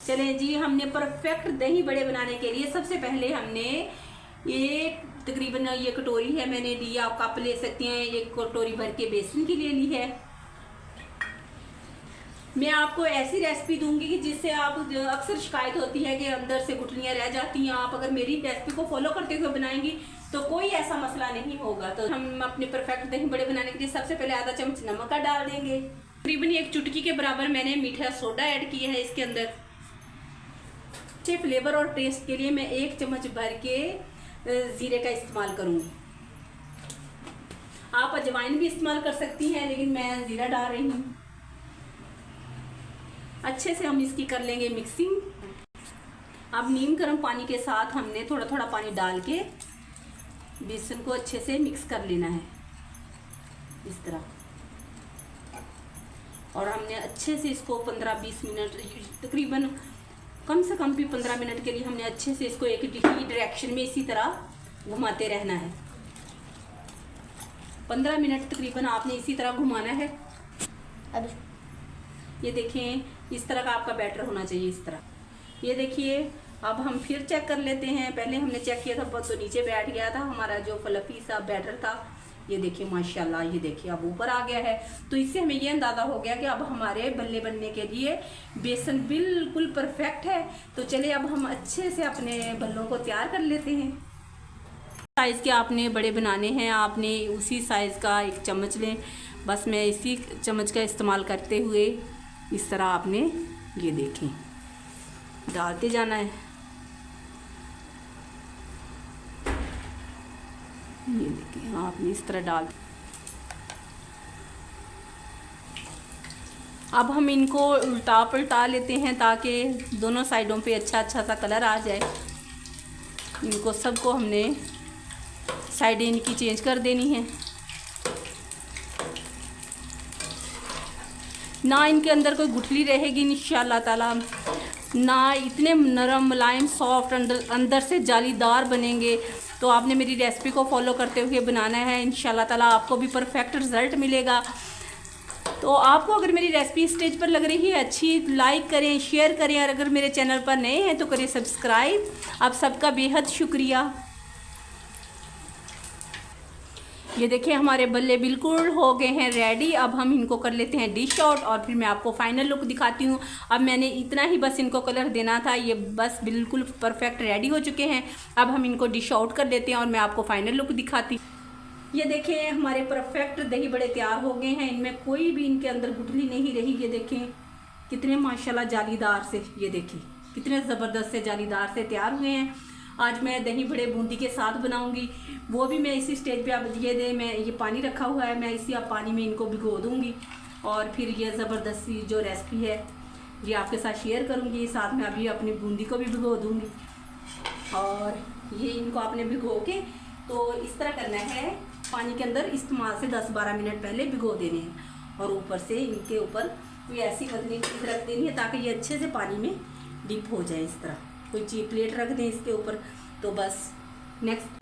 चलें जी, हमने परफेक्ट दही बड़े बनाने के लिए सबसे पहले हमने ये तकरीबन ये कटोरी है मैंने ली, आप कप ले सकती हैं, एक कटोरी भर के बेसन की ले ली है। मैं आपको ऐसी रेसिपी दूंगी कि जिससे आप अक्सर शिकायत होती है कि अंदर से गुठलियाँ रह जाती हैं, आप अगर मेरी रेसिपी को फॉलो करते हुए बनाएंगी तो कोई ऐसा मसला नहीं होगा। तो हम अपने परफेक्ट दही बड़े बनाने के लिए सबसे पहले आधा चम्मच नमक का डाल देंगे। तकरीबन एक चुटकी के बराबर मैंने मीठा सोडा ऐड किया है इसके अंदर। अच्छे फ्लेवर और टेस्ट के लिए मैं 1 चम्मच भर के ज़ीरे का इस्तेमाल करूँगी। आप अजवाइन भी इस्तेमाल कर सकती हैं, लेकिन मैं ज़ीरा डाल रही हूँ। अच्छे से हम इसकी कर लेंगे मिक्सिंग। अब नीम गर्म पानी के साथ हमने थोड़ा थोड़ा पानी डाल के बेसन को अच्छे से मिक्स कर लेना है इस तरह। और हमने अच्छे से इसको 15-20 मिनट, तकरीबन कम से कम भी 15 मिनट के लिए हमने अच्छे से इसको एक ही डायरेक्शन में इसी तरह घुमाते रहना है। 15 मिनट तकरीबन आपने इसी तरह घुमाना है। अब ये देखें, इस तरह का आपका बैटर होना चाहिए, इस तरह। ये देखिए, अब हम फिर चेक कर लेते हैं। पहले हमने चेक किया था तो नीचे बैठ गया था हमारा जो फ्लफी सा बैटर था। ये देखिए माशाल्लाह, ये देखिए अब ऊपर आ गया है। तो इससे हमें ये अंदाज़ा हो गया कि अब हमारे बल्ले बनने के लिए बेसन बिल्कुल परफेक्ट है। तो चलिए अब हम अच्छे से अपने बल्लों को तैयार कर लेते हैं। साइज़ के आपने बड़े बनाने हैं, आपने उसी साइज़ का 1 चम्मच लें। बस मैं इसी चम्मच का इस्तेमाल करते हुए इस तरह आपने ये देखें डालते जाना है। ये देखिए आपने इस तरह डाल। अब हम इनको उल्टा पलटा लेते हैं ताकि दोनों साइडों पे अच्छा सा कलर आ जाए। इनको सबको हमने साइडें इनकी चेंज कर देनी है। ना इनके अंदर कोई गुठली रहेगी इंशाल्लाह ताला, ना इतने नरम मुलायम सॉफ्ट, अंदर से जालीदार बनेंगे। तो आपने मेरी रेसिपी को फॉलो करते हुए बनाना है, इंशाल्लाह ताला आपको भी परफेक्ट रिज़ल्ट मिलेगा। तो आपको अगर मेरी रेसिपी स्टेज पर लग रही है अच्छी, लाइक करें, शेयर करें, और अगर मेरे चैनल पर नए हैं तो करें सब्सक्राइब। आप सबका बेहद शुक्रिया। ये देखिए हमारे बल्ले बिल्कुल हो गए हैं रेडी। अब हम इनको कर लेते हैं डिश आउट और फिर मैं आपको फाइनल लुक दिखाती हूँ। अब मैंने इतना ही बस इनको कलर देना था, ये बस बिल्कुल परफेक्ट रेडी हो चुके हैं। अब हम इनको डिश आउट कर लेते हैं और मैं आपको फाइनल लुक दिखाती हूँ। ये देखें हमारे परफेक्ट दही बड़े तैयार हो गए हैं। इनमें कोई भी इनके अंदर गुठली नहीं रही। ये देखें कितने माशाल्लाह जालीदार से, ये देखिए कितने ज़बरदस्त से जालीदार से तैयार हुए हैं। आज मैं दही बड़े बूंदी के साथ बनाऊंगी, वो भी मैं इसी स्टेज पे। अब मैं ये पानी रखा हुआ है, मैं इसी अब पानी में इनको भिगो दूंगी और फिर ये ज़बरदस्त सी जो रेसिपी है ये आपके साथ शेयर करूंगी। साथ में अभी अपनी बूंदी को भी भिगो दूंगी। और ये इनको आपने भिगो के तो इस तरह करना है, पानी के अंदर इस्तेमाल से 10-12 मिनट पहले भिगो देने हैं। और ऊपर से इनके ऊपर कोई ऐसी पतली चीज़ रख देनी है ताकि ये अच्छे से पानी में डिप हो जाए। इस तरह कोई चीप प्लेट रख दें इसके ऊपर। तो बस नेक्स्ट